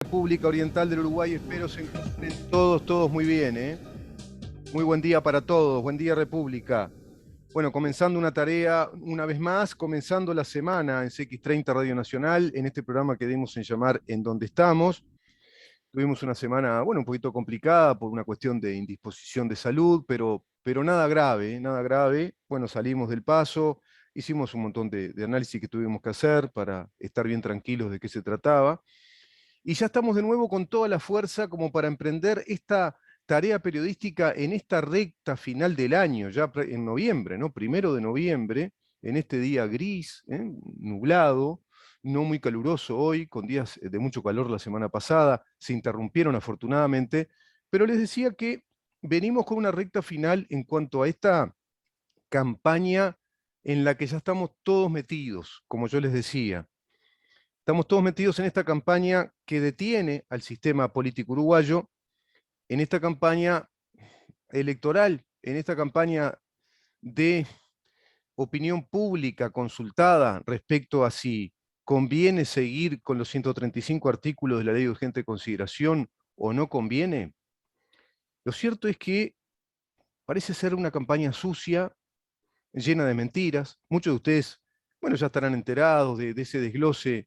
República Oriental del Uruguay, espero se encuentren todos muy bien, ¿eh? Muy buen día para todos, buen día República. Bueno, comenzando una tarea, una vez más, comenzando la semana en CX30 Radio Nacional, en este programa que dimos en llamar En Donde Estamos. Tuvimos una semana, bueno, un poquito complicada por una cuestión de indisposición de salud, pero nada grave, ¿eh? Nada grave. Bueno, salimos del paso, hicimos un montón de análisis que tuvimos que hacer para estar bien tranquilos de qué se trataba. Y ya estamos de nuevo con toda la fuerza como para emprender esta tarea periodística en esta recta final del año, ya en noviembre, ¿no? 1 de noviembre, en este día gris, nublado, no muy caluroso hoy, con días de mucho calor la semana pasada, se interrumpieron afortunadamente, pero les decía que venimos con una recta final en cuanto a esta campaña en la que ya estamos todos metidos, como yo les decía. Estamos todos metidos en esta campaña que detiene al sistema político uruguayo, en esta campaña electoral, en esta campaña de opinión pública consultada respecto a si conviene seguir con los 135 artículos de la ley de urgente consideración o no conviene. Lo cierto es que parece ser una campaña sucia, llena de mentiras. Muchos de ustedes, bueno, ya estarán enterados de ese desglose,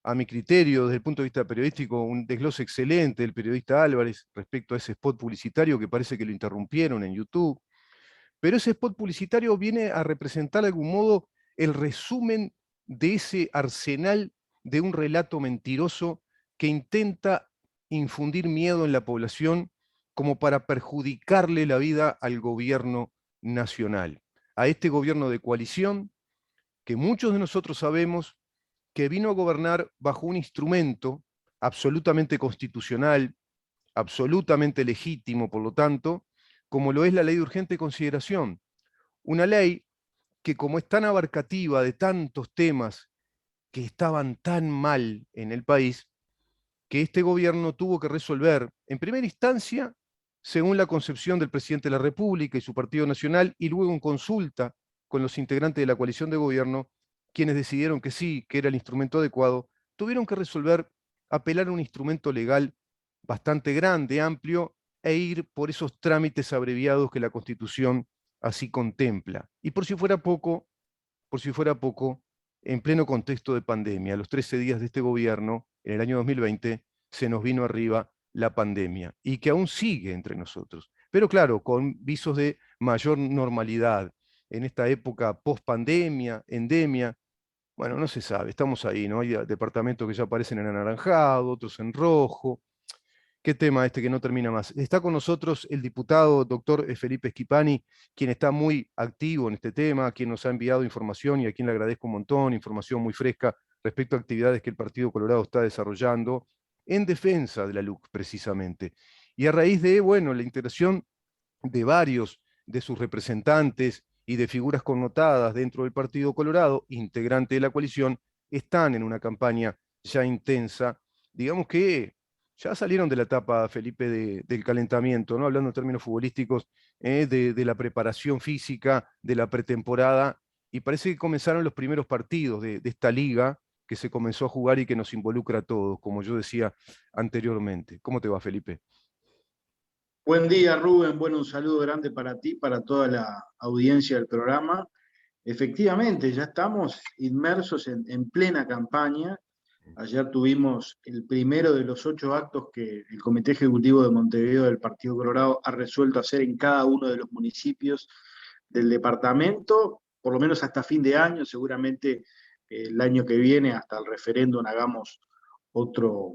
a mi criterio, desde el punto de vista periodístico, un desglose excelente del periodista Álvarez respecto a ese spot publicitario que parece que lo interrumpieron en YouTube. Pero ese spot publicitario viene a representar de algún modo el resumen de ese arsenal de un relato mentiroso que intenta infundir miedo en la población como para perjudicarle la vida al gobierno nacional, a este gobierno de coalición que muchos de nosotros sabemos que vino a gobernar bajo un instrumento absolutamente constitucional, absolutamente legítimo, por lo tanto, como lo es la ley de urgente consideración. Una ley que, como es tan abarcativa de tantos temas que estaban tan mal en el país, que este gobierno tuvo que resolver en primera instancia según la concepción del presidente de la República y su Partido Nacional, y luego en consulta con los integrantes de la coalición de gobierno, quienes decidieron que sí, que era el instrumento adecuado, tuvieron que resolver apelar a un instrumento legal bastante grande, amplio, e ir por esos trámites abreviados que la Constitución así contempla. Y por si fuera poco, en pleno contexto de pandemia, a los 13 días de este gobierno, en el año 2020, se nos vino arriba la pandemia y que aún sigue entre nosotros. Pero claro, con visos de mayor normalidad en esta época post-pandemia, endemia. Bueno, no se sabe, estamos ahí, ¿no? Hay departamentos que ya aparecen en anaranjado, otros en rojo. Qué tema este que no termina más. Está con nosotros el diputado doctor Felipe Schipani, quien está muy activo en este tema, quien nos ha enviado información y a quien le agradezco un montón, información muy fresca respecto a actividades que el Partido Colorado está desarrollando en defensa de la LUC, precisamente. Y a raíz de, bueno, la integración de varios de sus representantes y de figuras connotadas dentro del Partido Colorado, integrante de la coalición, están en una campaña ya intensa, digamos que ya salieron de la etapa, Felipe, del calentamiento, ¿no? Hablando en términos futbolísticos, de la preparación física, de la pretemporada, y parece que comenzaron los primeros partidos de esta liga que se comenzó a jugar y que nos involucra a todos, como yo decía anteriormente. ¿Cómo te va, Felipe? Buen día, Rubén. Bueno, un saludo grande para ti, para toda la audiencia del programa. Efectivamente, ya estamos inmersos en plena campaña. Ayer tuvimos el primero de los 8 actos que el Comité Ejecutivo de Montevideo del Partido Colorado ha resuelto hacer en cada uno de los municipios del departamento, por lo menos hasta fin de año. Seguramente el año que viene, hasta el referéndum, hagamos otro,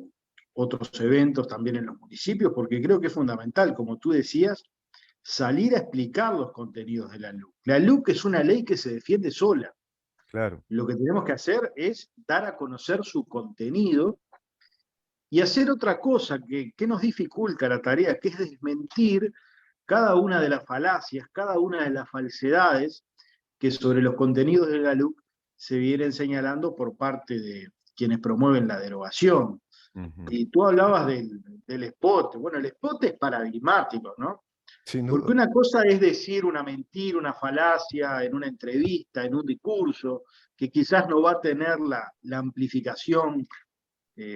otros eventos también en los municipios, porque creo que es fundamental, como tú decías, salir a explicar los contenidos de la LUC. La LUC es una ley que se defiende sola. Claro. Lo que tenemos que hacer es dar a conocer su contenido y hacer otra cosa que nos dificulta la tarea, que es desmentir cada una de las falacias, cada una de las falsedades que sobre los contenidos de la LUC se vienen señalando por parte de quienes promueven la derogación. Ujú. Y tú hablabas del spot. Bueno, el spot es paradigmático, ¿no? Sin Porque duda. una cosa es decir una mentira, una falacia en una entrevista, en un discurso, que quizás no va a tener la amplificación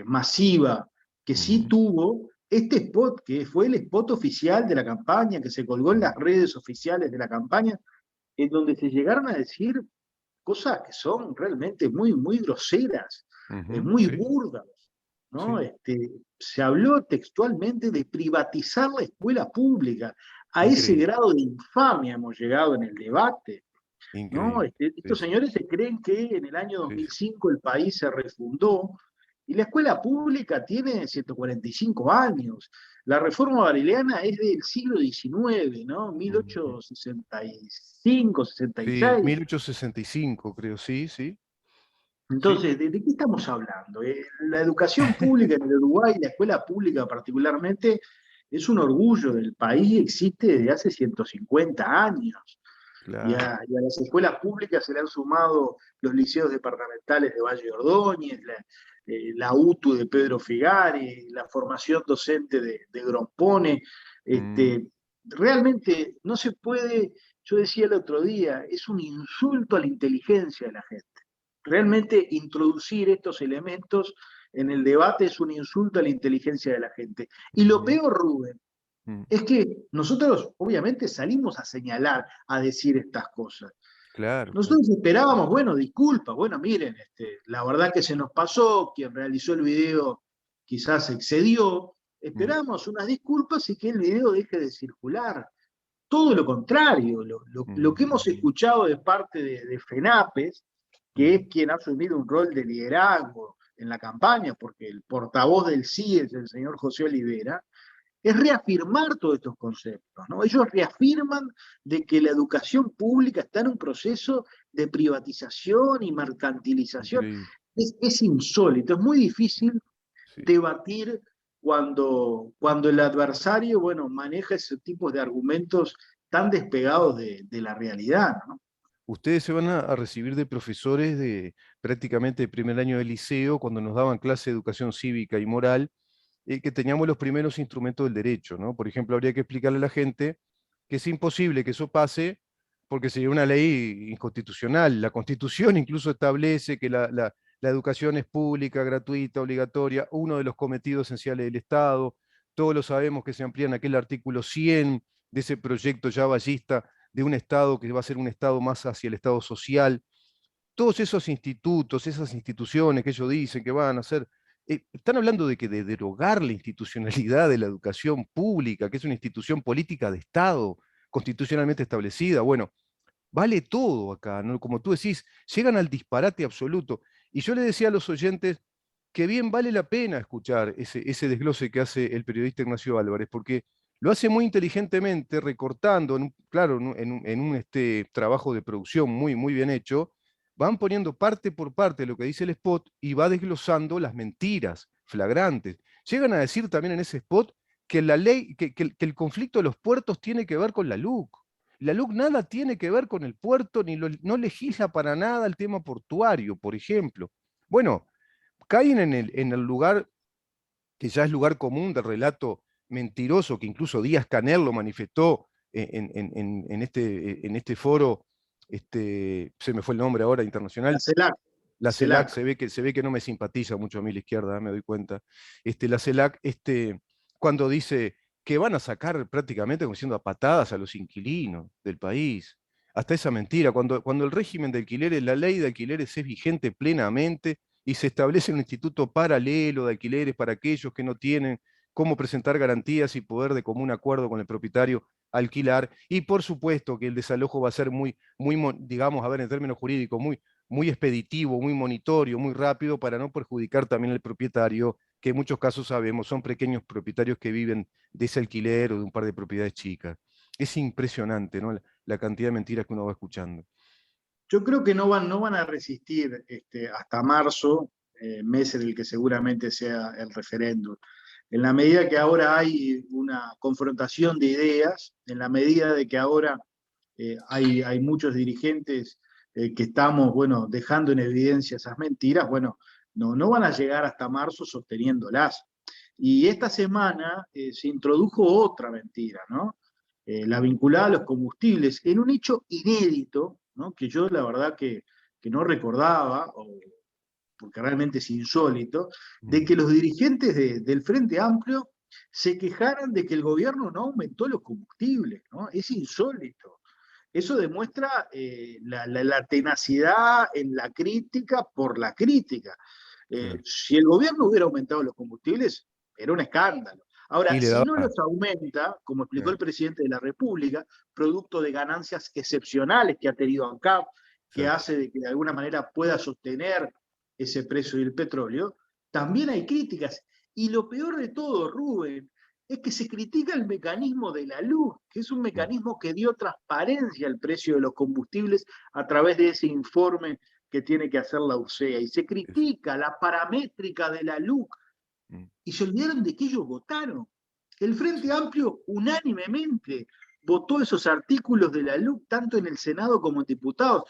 masiva que sí tuvo este spot, que fue el spot oficial de la campaña, que se colgó en las redes oficiales de la campaña, en donde se llegaron a decir cosas que son realmente muy, muy groseras, muy Sí, burdas, ¿no? sí, Se habló textualmente de privatizar la escuela pública. A ese increíble, grado de infamia hemos llegado en el debate, ¿no? increíble. Sí, Estos señores se creen que en el año sí, sí, 2005 el país se refundó y la escuela pública tiene 145 años. La reforma bareliana es del siglo XIX, ¿no? ujú. 1865, Sí, 66. 1865 creo, sí, sí, sí. Entonces, ¿de qué estamos hablando? La educación pública en el Uruguay, la escuela pública particularmente, es un orgullo del país y existe desde hace 150 años. Claro. Y a las escuelas públicas se le han sumado los liceos departamentales de Valle de Ordóñez, la UTU de Pedro Figari, la formación docente de Grompone. Mm, Realmente no se puede, yo decía el otro día, es un insulto a la inteligencia de la gente. Realmente introducir estos elementos en el debate es un insulto a la inteligencia de la gente. Y lo ujú, peor, Rubén, mm. es que nosotros obviamente salimos a señalar, a decir estas cosas. Claro, claro. Nosotros esperábamos, bueno, disculpas, bueno, miren, la verdad que se nos pasó, quien realizó el video quizás excedió, Mm, esperamos unas disculpas y que el video deje de circular. Todo lo contrario, lo que hemos ujú, escuchado de parte de FENAPES, que es mm. quien ha asumido un rol de liderazgo en la campaña, porque el portavoz del sí es el señor José Olivera, es reafirmar todos estos conceptos, ¿no? Ellos reafirman de que la educación pública está en un proceso de privatización y mercantilización. Increíble. Es insólito, es muy difícil Sí. debatir cuando el adversario, bueno, maneja ese tipo de argumentos tan despegados de la realidad, ¿no? Ustedes se van a recibir de profesores de prácticamente de primer año de liceo, cuando nos daban clase de educación cívica y moral, que teníamos los primeros instrumentos del derecho, ¿no? Por ejemplo, habría que explicarle a la gente que es imposible que eso pase porque sería una ley inconstitucional. La Constitución incluso establece que la educación es pública, gratuita, obligatoria, uno de los cometidos esenciales del Estado. Todos lo sabemos que se amplía en aquel artículo 100 de ese proyecto ya ballista de un Estado que va a ser un Estado más hacia el Estado social. Todos esos institutos, esas instituciones que ellos dicen que van a ser, están hablando de que de derogar la institucionalidad de la educación pública, que es una institución política de Estado, constitucionalmente establecida. Bueno, vale todo acá, ¿no? Como tú decís, llegan al disparate absoluto. Y yo le decía a los oyentes que bien vale la pena escuchar ese desglose que hace el periodista Ignacio Álvarez, porque lo hace muy inteligentemente, recortando, claro, en un trabajo de producción muy, muy bien hecho, van poniendo parte por parte lo que dice el spot y va desglosando las mentiras flagrantes. Llegan a decir también en ese spot que la ley, que el conflicto de los puertos tiene que ver con la LUC. La LUC nada tiene que ver con el puerto, no legisla para nada el tema portuario, por ejemplo. Bueno, caen en el lugar que ya es lugar común del relato mentiroso que incluso Díaz Canel lo manifestó en este foro, se me fue el nombre ahora, La internacional. CELAC, La CELAC CELAC. se ve que no me simpatiza mucho a mí la izquierda, me doy cuenta. La CELAC, cuando dice que van a sacar prácticamente como diciendo a patadas a los inquilinos del país. Hasta esa mentira, cuando el régimen de alquileres, la ley de alquileres es vigente plenamente y se establece un instituto paralelo de alquileres para aquellos que no tienen cómo presentar garantías y poder de común acuerdo con el propietario alquilar. Y por supuesto que el desalojo va a ser muy, muy, digamos, a ver, en términos jurídicos, muy expeditivo, muy monitorio, muy rápido para no perjudicar también al propietario, que en muchos casos sabemos son pequeños propietarios que viven de ese alquiler o de un par de propiedades chicas. Es impresionante, ¿no? La cantidad de mentiras que uno va escuchando. Yo creo que no van a resistir hasta marzo, mes en el que seguramente sea el referéndum. En la medida que ahora hay una confrontación de ideas, en la medida de que ahora hay muchos dirigentes que estamos, bueno, dejando en evidencia esas mentiras, bueno, no van a llegar hasta marzo sosteniéndolas. Y esta semana se introdujo otra mentira, ¿no? La vinculada a los combustibles, en un hecho inédito, ¿no? Que yo la verdad que no recordaba, porque realmente es insólito, de que los dirigentes del Frente Amplio se quejaran de que el gobierno no aumentó los combustibles, ¿no? Es insólito. Eso demuestra la tenacidad en la crítica por la crítica. Claro. Si el gobierno hubiera aumentado los combustibles, era un escándalo. Ahora, Y le si no daba. los aumenta, como explicó Claro, el presidente de la República, producto de ganancias excepcionales que ha tenido ANCAP, que exacto. hace de que de alguna manera pueda sostener ese precio del petróleo, también hay críticas. Y lo peor de todo, Rubén, es que se critica el mecanismo de la luz, que es un Mm, mecanismo que dio transparencia al precio de los combustibles a través de ese informe que tiene que hacer la UCEA. Y se eso. critica la paramétrica de la luz. Mm, Y se olvidaron de que ellos votaron. El Frente Amplio unánimemente votó esos artículos de la LUC, tanto en el Senado como en diputados.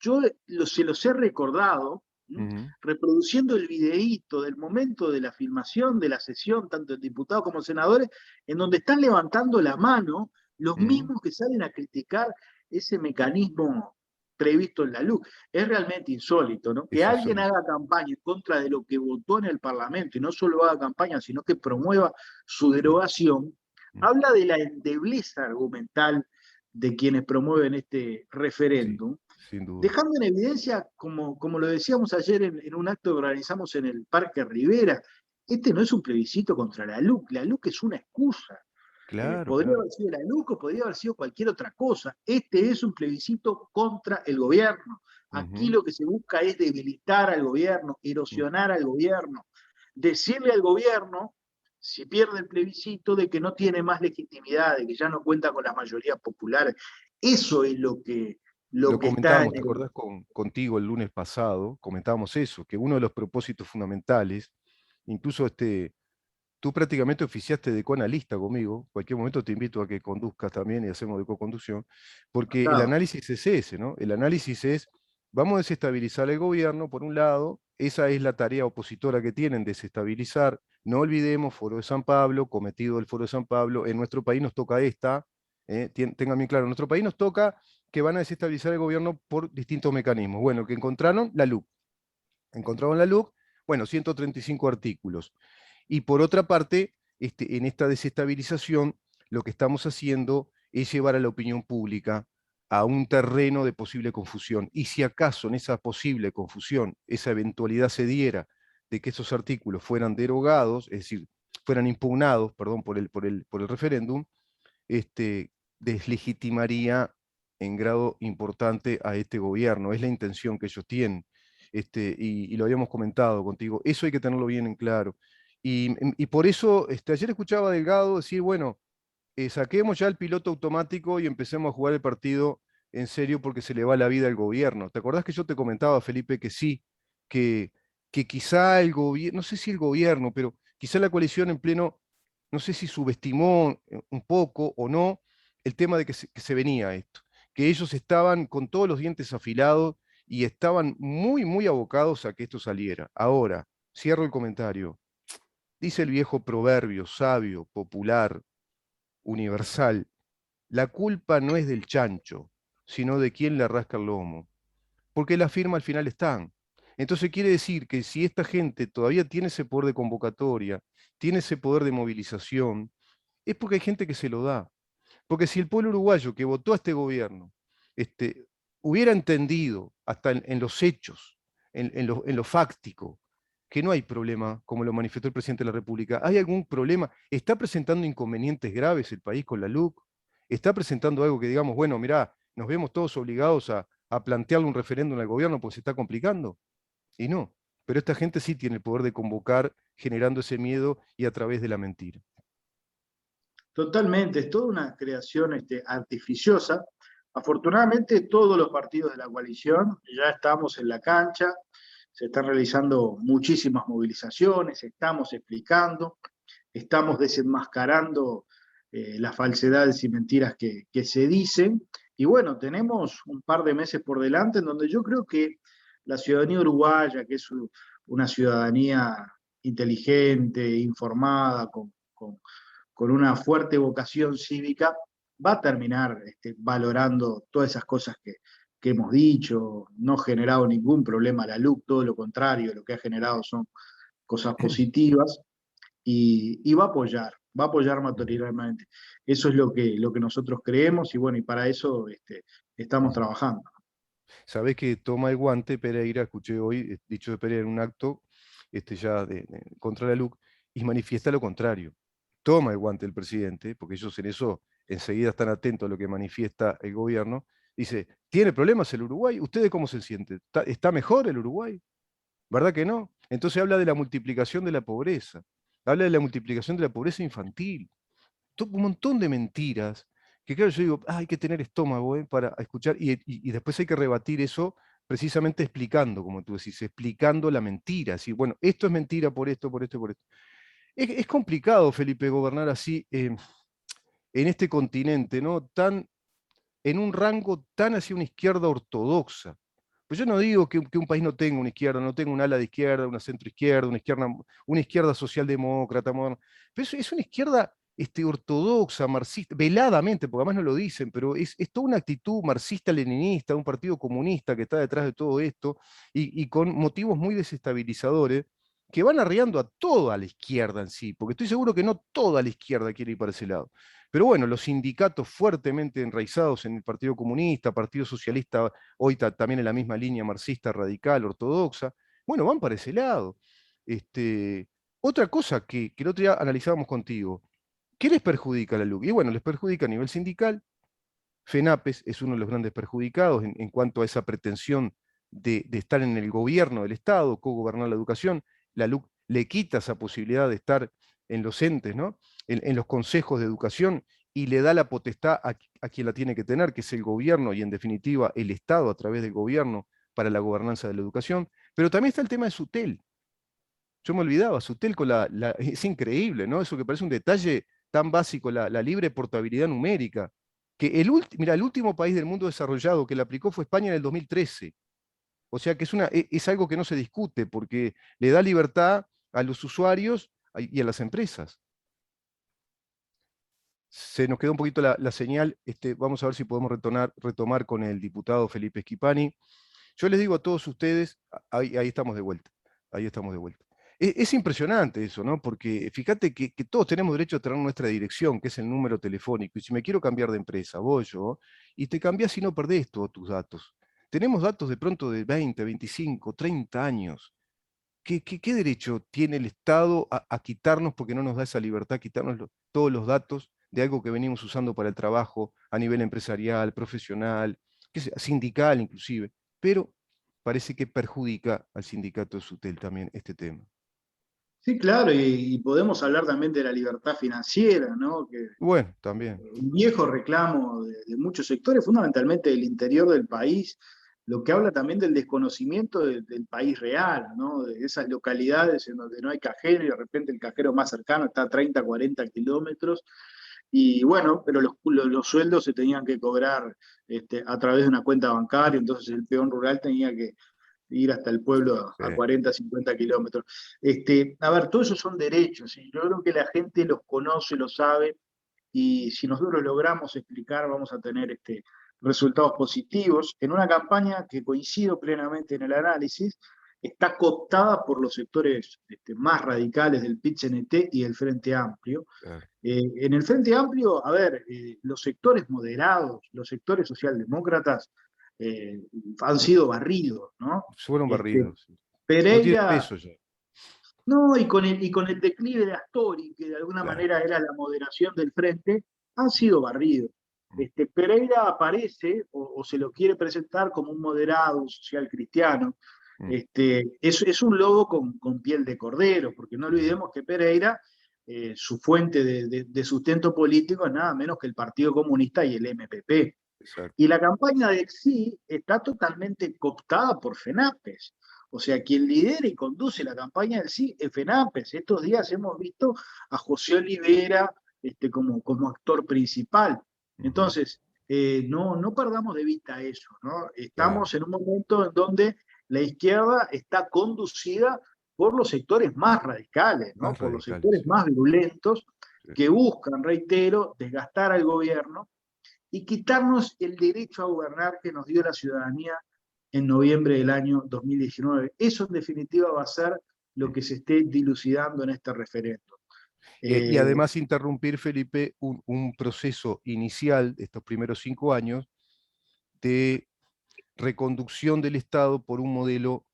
Yo se los he recordado, ¿m? ujú, Reproduciendo el videíto del momento de la filmación de la sesión, tanto en diputados como en senadores, en donde están levantando la mano los ujú, mismos que salen a criticar ese mecanismo previsto en la LUC. Es realmente insólito, ¿no? Que es alguien insólito. haga campaña en contra de lo que votó en el Parlamento y no solo haga campaña, sino que promueva su Mm, derogación, mm, habla de la endebleza argumental de quienes promueven este sí, referéndum, sin duda. dejando en evidencia, como lo decíamos ayer en un acto que organizamos en el Parque Rivera, este no es un plebiscito contra la LUC es una excusa. Claro, Podría claro. haber sido la LUC o podría haber sido cualquier otra cosa. Este es un plebiscito contra el gobierno. Aquí Ujú, lo que se busca es debilitar al gobierno, mm, erosionar al gobierno, decirle al gobierno, si pierde el plebiscito, de que no tiene más legitimidad, de que ya no cuenta con las mayorías populares. Eso es lo Lo que está en comentábamos, ¿te el... acordás contigo el lunes pasado? Comentábamos eso, que uno de los propósitos fundamentales, incluso tú prácticamente oficiaste de coanalista conmigo, cualquier momento te invito a que conduzcas también y hacemos de co-conducción, porque el Tratado. análisis es ese, ¿no? El análisis es, vamos a desestabilizar el gobierno, por un lado, esa es la tarea opositora que tienen, desestabilizar, no olvidemos Foro de San Pablo, cometido del Foro de San Pablo, en nuestro país nos toca tengan bien claro, en nuestro país nos toca que van a desestabilizar el gobierno por distintos mecanismos. Bueno, que encontraron la LUC. Encontraron la LUC, bueno, 135 artículos. Y por otra parte, en esta desestabilización, lo que estamos haciendo es llevar a la opinión pública a un terreno de posible confusión. Y si acaso en esa posible confusión, esa eventualidad se diera de que esos artículos fueran derogados, es decir, fueran impugnados, perdón, por el referéndum, este, deslegitimaría en grado importante a este gobierno. Es la intención que ellos tienen. Y lo habíamos comentado contigo. Eso hay que tenerlo bien en claro. Y por eso, ayer escuchaba a Delgado decir, bueno, saquemos ya el piloto automático y empecemos a jugar el partido en serio porque se le va la vida al gobierno. ¿Te acordás que yo te comentaba, Felipe, que sí, que, que quizá el gobierno, no sé si el gobierno, pero quizá la coalición en pleno, no sé si subestimó un poco o no el tema de que se venía esto, que ellos estaban con todos los dientes afilados y estaban muy, muy abocados a que esto saliera. Ahora, cierro el comentario. Dice el viejo proverbio sabio, popular, universal: la culpa no es del chancho, sino de quien le rasca el lomo, porque las firmas al final están. Entonces quiere decir que si esta gente todavía tiene ese poder de convocatoria, tiene ese poder de movilización, es porque hay gente que se lo da. Porque si el pueblo uruguayo que votó a este gobierno hubiera entendido hasta en los hechos, en lo fáctico, que no hay problema, como lo manifestó el presidente de la República, ¿hay algún problema? ¿Está presentando inconvenientes graves el país con la LUC? ¿Está presentando algo que digamos, bueno, mirá, nos vemos todos obligados a plantearle un referéndum al gobierno porque se está complicando? Y no, pero esta gente sí tiene el poder de convocar generando ese miedo y a través de la mentira. Totalmente, es toda una creación artificiosa. Afortunadamente, todos los partidos de la coalición ya estamos en la cancha, se están realizando muchísimas movilizaciones, estamos explicando, estamos desenmascarando las falsedades y mentiras que se dicen. Y bueno, tenemos un par de meses por delante en donde yo creo que la ciudadanía uruguaya, que es una ciudadanía inteligente, informada, con una fuerte vocación cívica, va a terminar valorando todas esas cosas que hemos dicho, no ha generado ningún problema a la LUC, todo lo contrario, lo que ha generado son cosas positivas, y va a apoyar mayoritariamente. Eso es lo que nosotros creemos, y bueno, y para eso estamos trabajando. Sabés que toma el guante Pereira, escuché hoy, dicho de Pereira en un acto contra la LUC, y manifiesta lo contrario. Toma el guante el presidente, porque ellos en eso enseguida están atentos a lo que manifiesta el gobierno. Dice, ¿tiene problemas el Uruguay? ¿Ustedes cómo se sienten? ¿Está mejor el Uruguay? ¿Verdad que no? Entonces habla de la multiplicación de la pobreza, habla de la multiplicación de la pobreza infantil, un montón de mentiras, que claro, yo digo, hay que tener estómago para escuchar, y después hay que rebatir eso precisamente explicando, como tú decís, explicando la mentira, así, bueno, esto es mentira por esto, por esto, por esto. Es complicado, Felipe, gobernar así en este continente, ¿no? En un rango tan hacia una izquierda ortodoxa. Pues yo no digo que un país no tenga una izquierda, no tenga un ala de izquierda, una centroizquierda, una izquierda socialdemócrata, moderna, pero es una izquierda ortodoxa, marxista, veladamente, porque además no lo dicen, pero es toda una actitud marxista-leninista, un partido comunista que está detrás de todo esto, y con motivos muy desestabilizadores, que van arriando a toda la izquierda en sí, porque estoy seguro que no toda la izquierda quiere ir para ese lado. Pero bueno, los sindicatos fuertemente enraizados en el Partido Comunista, Partido Socialista, hoy también en la misma línea marxista, radical, ortodoxa, bueno, van para ese lado. Este, otra cosa que el otro día analizábamos contigo, ¿qué les perjudica a la LUC? Y bueno, les perjudica a nivel sindical. FENAPES es uno de los grandes perjudicados en cuanto a esa pretensión de estar en el gobierno del Estado, cogobernar la educación. La LUC le quita esa posibilidad de estar en los entes, ¿no? En los consejos de educación, y le da la potestad a quien la tiene que tener, que es el gobierno y en definitiva el Estado a través del gobierno para la gobernanza de la educación. Pero también está el tema de SUTEL. Yo me olvidaba, SUTEL es increíble, ¿no? Eso que parece un detalle tan básico, la libre portabilidad numérica. Que mira, el último país del mundo desarrollado que la aplicó fue España en el 2013. O sea que es algo que no se discute porque le da libertad a los usuarios y a las empresas. Se nos quedó un poquito la señal. Vamos a ver si podemos retomar con el diputado Felipe Schipani. Yo les digo a todos ustedes, ahí estamos de vuelta. Ahí estamos de vuelta. Es impresionante eso, ¿no? Porque fíjate que todos tenemos derecho a tener nuestra dirección, que es el número telefónico. Y si me quiero cambiar de empresa, voy yo, y te cambias y no perdés todos tus datos. Tenemos datos de pronto de 20, 25, 30 años. ¿Qué derecho tiene el Estado a quitarnos, porque no nos da esa libertad, quitarnos todos los datos de algo que venimos usando para el trabajo a nivel empresarial, profesional, sindical inclusive? Pero parece que perjudica al sindicato de SUTEL también este tema. Sí, claro, y podemos hablar también de la libertad financiera, ¿no? Que Bueno, también. un viejo reclamo de muchos sectores, fundamentalmente del interior del país, lo que habla también del desconocimiento del país real, ¿no? De esas localidades en donde no hay cajero y de repente el cajero más cercano está a 30, 40 kilómetros. Y bueno, pero los sueldos se tenían que cobrar a través de una cuenta bancaria, entonces el peón rural tenía que ir hasta el pueblo a 40, 50 kilómetros. A ver, todos esos son derechos, y yo creo que la gente los conoce, los sabe, y si nosotros logramos explicar, vamos a tener resultados positivos en una campaña que coincido plenamente en el análisis, está cooptada por los sectores más radicales del PIT-CNT y del Frente Amplio. Claro. En el Frente Amplio, a ver, los sectores moderados, los sectores socialdemócratas han sido barridos, ¿no? Fueron barridos. No tiene Pereira, peso ya. no, y con el declive de Astori, que de alguna Claro. manera era la moderación del frente, han sido barridos. Pereira aparece o se lo quiere presentar como un moderado, un social cristiano. Es un lobo con piel de cordero, porque no olvidemos que Pereira, su fuente de sustento político es nada menos que el Partido Comunista y el MPP. Exacto. Y la campaña de Sí está totalmente cooptada por FENAPES. O sea, quien lidera y conduce la campaña del Sí es FENAPES. Estos días hemos visto a José Olivera como actor principal. Entonces, no perdamos de vista eso, ¿no? Estamos Claro. en un momento en donde la izquierda está conducida por los sectores más radicales, ¿no? Más Por los radicales, sectores sí. más virulentos Sí. que buscan, reitero, desgastar al gobierno y quitarnos el derecho a gobernar que nos dio la ciudadanía en noviembre del año 2019. Eso en definitiva va a ser lo que se esté dilucidando en este referéndum. Y además interrumpir, Felipe, un proceso inicial de estos primeros 5 años de reconducción del Estado por un modelo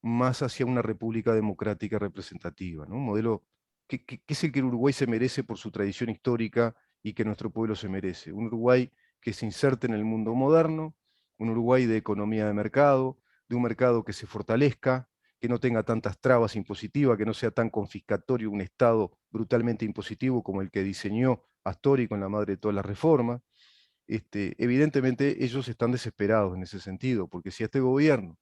más hacia una república democrática representativa, ¿no? Un modelo que es el que el Uruguay se merece por su tradición histórica y que nuestro pueblo se merece. Un Uruguay que se inserte en el mundo moderno, un Uruguay de economía de mercado, de un mercado que se fortalezca, que no tenga tantas trabas impositivas, que no sea tan confiscatorio un Estado brutalmente impositivo como el que diseñó Astori con la madre de todas las reformas. Evidentemente ellos están desesperados en ese sentido, porque si a este gobierno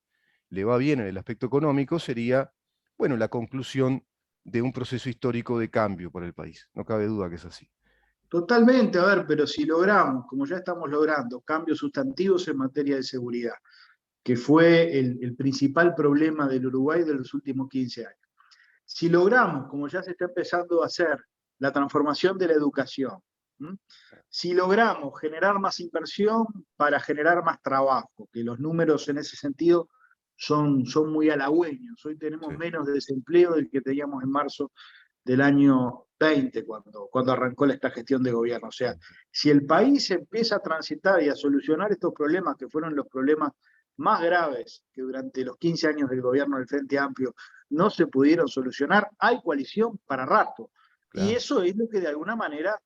le va bien en el aspecto económico, sería, bueno, la conclusión de un proceso histórico de cambio para el país. No cabe duda que es así. Totalmente, a ver, pero si logramos, como ya estamos logrando, cambios sustantivos en materia de seguridad, que fue el principal problema del Uruguay de los últimos 15 años. Si logramos, como ya se está empezando a hacer, la transformación de la educación, ¿m? Si logramos generar más inversión para generar más trabajo, que los números en ese sentido son muy halagüeños. Hoy tenemos Sí. menos desempleo del que teníamos en marzo del año 20, cuando arrancó esta gestión de gobierno. O sea, si el país empieza a transitar y a solucionar estos problemas, que fueron los problemas más graves que durante los 15 años del gobierno del Frente Amplio no se pudieron solucionar, hay coalición para rato. Y Claro. eso es lo que de alguna manera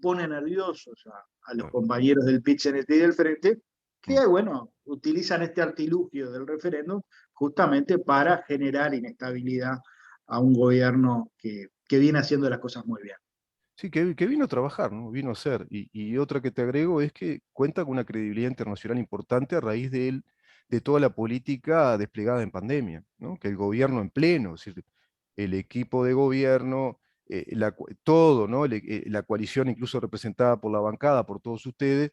pone nerviosos a los No. compañeros del PIT-CNT y del Frente, Mm. que, bueno, utilizan este artilugio del referéndum justamente para generar inestabilidad a un gobierno que viene haciendo las cosas muy bien. Sí, que vino a trabajar, ¿no? Vino a hacer. Y otra que te agrego es que cuenta con una credibilidad internacional importante a raíz de toda la política desplegada en pandemia, ¿no? Que el gobierno en pleno, es decir, el equipo de gobierno, todo, ¿no? La coalición incluso representada por la bancada, por todos ustedes,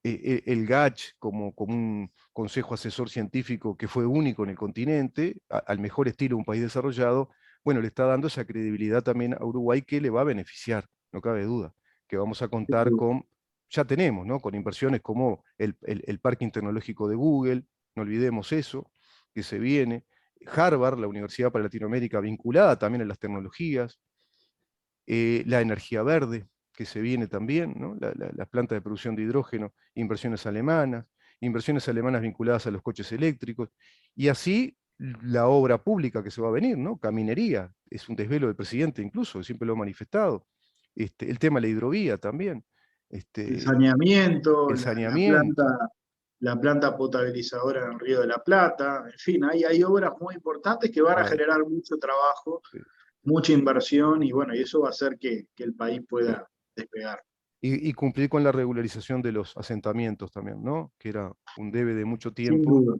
el GACH como un consejo asesor científico que fue único en el continente, al mejor estilo de un país desarrollado, bueno, le está dando esa credibilidad también a Uruguay que le va a beneficiar, no cabe duda, que vamos a contar con, ya tenemos, ¿no? Con inversiones como el Parque Tecnológico de Google, no olvidemos eso, que se viene, Harvard, la Universidad para Latinoamérica, vinculada también a las tecnologías, la energía verde, que se viene también, ¿no? Las plantas de producción de hidrógeno, inversiones alemanas vinculadas a los coches eléctricos, y así la obra pública que se va a venir, ¿no? Caminería, es un desvelo del presidente incluso, siempre lo ha manifestado. El tema de la hidrovía también. El saneamiento, El saneamiento. la planta potabilizadora en el Río de la Plata, en fin, hay obras muy importantes que van a Claro, generar mucho trabajo, sí, mucha inversión y bueno, y eso va a hacer que el país sí. pueda despegar. Y cumplir con la regularización de los asentamientos también, ¿no? Que era un debe de mucho Sin tiempo. duda.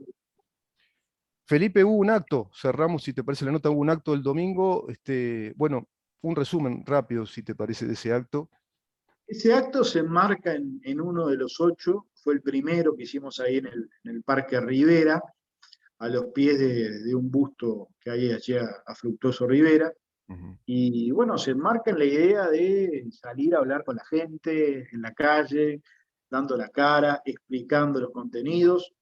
Felipe, hubo un acto, cerramos, si te parece la nota, hubo un acto el domingo, bueno, un resumen rápido, si te parece, de ese acto. Ese acto se enmarca en uno de los 8, fue el primero que hicimos ahí en el Parque Rivera, a los pies de un busto que hay allí a Fructuoso Rivera. Ujú. Y bueno, se enmarca en la idea de salir a hablar con la gente en la calle, dando la cara, explicando los contenidos.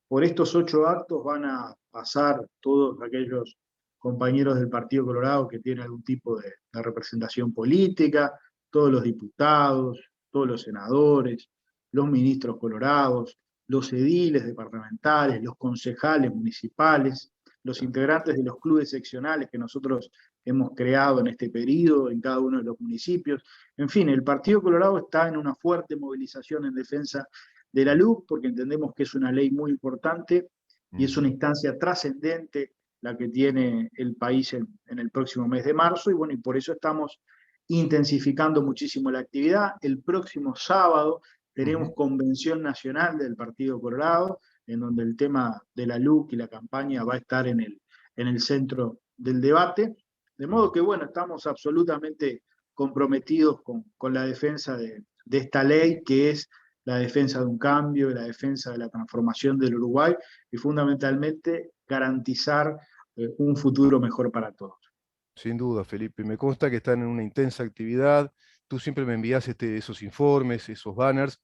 Por estos 8 actos van a pasar todos aquellos compañeros del Partido Colorado que tienen algún tipo de representación política, todos los diputados, todos los senadores, los ministros colorados, los ediles departamentales, los concejales municipales, los integrantes de los clubes seccionales que nosotros hemos creado en este periodo en cada uno de los municipios. En fin, el Partido Colorado está en una fuerte movilización en defensa de la luz, porque entendemos que es una ley muy importante y es una Ujú. instancia trascendente la que tiene el país en el próximo mes de marzo, y bueno, y por eso estamos intensificando muchísimo la actividad. El próximo sábado tenemos Ujú. convención nacional del Partido Colorado, en donde el tema de la LUC y la campaña va a estar en el centro del debate. De modo Ujú. que, bueno, estamos absolutamente comprometidos con la defensa de esta ley, que es la defensa de un cambio, la defensa de la transformación del Uruguay y fundamentalmente garantizar un futuro mejor para todos. Sin duda, Felipe. Me consta que están en una intensa actividad. Tú siempre me envías esos informes, esos banners.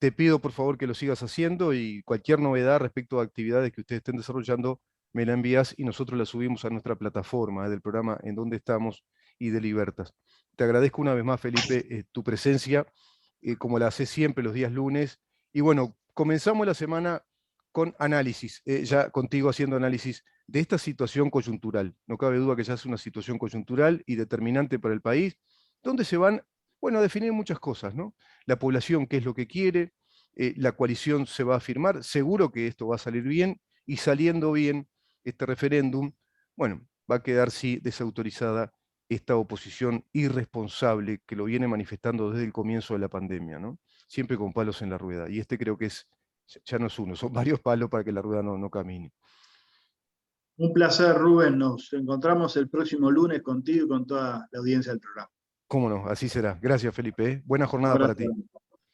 Te pido por favor que lo sigas haciendo y cualquier novedad respecto a actividades que ustedes estén desarrollando, me la envías y nosotros la subimos a nuestra plataforma del programa En Donde Estamos y de Libertas. Te agradezco una vez más, Felipe, tu presencia, como la haces siempre los días lunes. Y bueno, comenzamos la semana con análisis, ya contigo haciendo análisis de esta situación coyuntural. No cabe duda que ya es una situación coyuntural y determinante para el país, donde se van, bueno, a definir muchas cosas, ¿no? La población, qué es lo que quiere, la coalición se va a firmar, seguro que esto va a salir bien, y saliendo bien este referéndum, bueno, va a quedar sí desautorizada esta oposición irresponsable que lo viene manifestando desde el comienzo de la pandemia, ¿no? Siempre con palos en la rueda. Y este creo que es, ya no es uno, son varios palos para que la rueda no camine. Un placer, Rubén. Nos encontramos el próximo lunes contigo y con toda la audiencia del programa. Cómo no, así será. Gracias, Felipe. Buena Un jornada para abrazo ti. grande.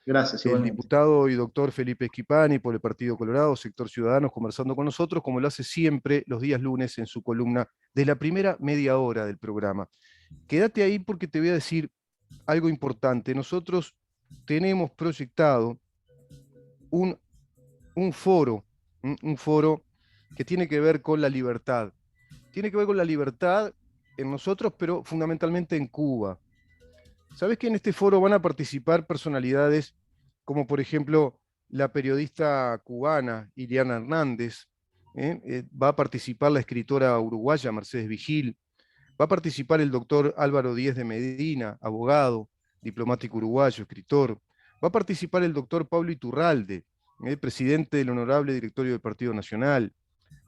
Gracias, El igualmente. diputado y doctor Felipe Esquipani por el Partido Colorado, Sector Ciudadanos, conversando con nosotros, como lo hace siempre los días lunes en su columna de la primera media hora del programa. Quédate ahí porque te voy a decir algo importante. Nosotros tenemos proyectado un, un foro, un foro que tiene que ver con la libertad. Tiene que ver con la libertad en nosotros, pero fundamentalmente en Cuba. ¿Sabés que en este foro van a participar personalidades como, por ejemplo, la periodista cubana Iliana Hernández? Va a participar la escritora uruguaya Mercedes Vigil. Va a participar el doctor Álvaro Díez de Medina, abogado, diplomático uruguayo, escritor. Va a participar el doctor Pablo Iturralde, presidente del honorable directorio del Partido Nacional.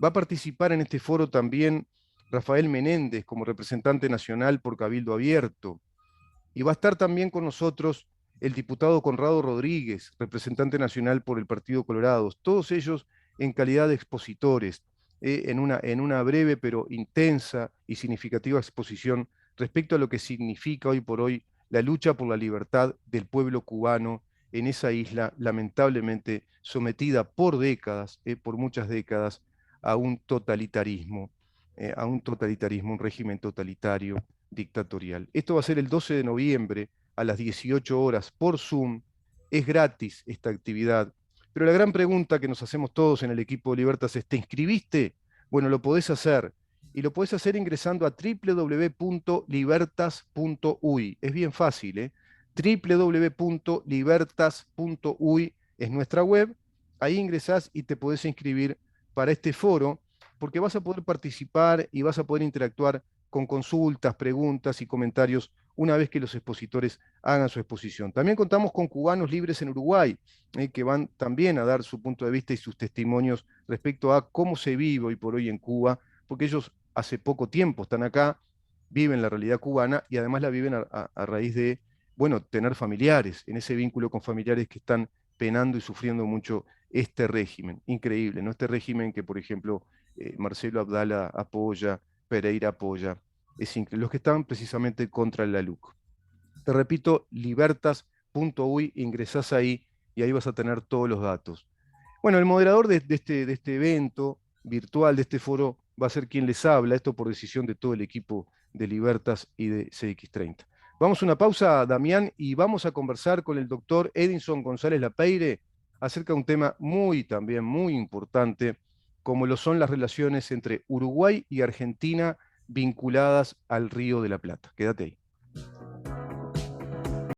Va a participar en este foro también Rafael Menéndez como representante nacional por Cabildo Abierto. Y va a estar también con nosotros el diputado Conrado Rodríguez, representante nacional por el Partido Colorado, todos ellos en calidad de expositores, en una breve pero intensa y significativa exposición respecto a lo que significa hoy por hoy la lucha por la libertad del pueblo cubano en esa isla lamentablemente sometida por décadas, por muchas décadas, a un totalitarismo, un régimen totalitario dictatorial. Esto va a ser el 12 de noviembre a las 18 horas por Zoom. Es gratis esta actividad. Pero la gran pregunta que nos hacemos todos en el equipo de Libertas es, ¿te inscribiste? Bueno, lo podés hacer. Y lo podés hacer ingresando a www.libertas.uy. Es bien fácil, ¿eh? www.libertas.uy es nuestra web. Ahí ingresás y te podés inscribir para este foro, porque vas a poder participar y vas a poder interactuar con consultas, preguntas y comentarios una vez que los expositores hagan su exposición. También contamos con cubanos libres en Uruguay, que van también a dar su punto de vista y sus testimonios respecto a cómo se vive hoy por hoy en Cuba, porque ellos hace poco tiempo están acá, viven la realidad cubana y además la viven a raíz de, bueno, tener familiares, en ese vínculo con familiares que están penando y sufriendo mucho este régimen. Increíble, ¿no? Este régimen que, por ejemplo, Marcelo Abdala apoya, Pereira apoya, los que están precisamente contra la LUC. Te repito, libertas.uy, ingresás ahí y ahí vas a tener todos los datos. Bueno, el moderador de este evento virtual, de este foro, va a ser quien les habla, esto por decisión de todo el equipo de Libertas y de CX30. Vamos a una pausa, Damián, y vamos a conversar con el doctor Edinson González Lapeire acerca de un tema también muy importante, como lo son las relaciones entre Uruguay y Argentina vinculadas al Río de la Plata. Quédate ahí.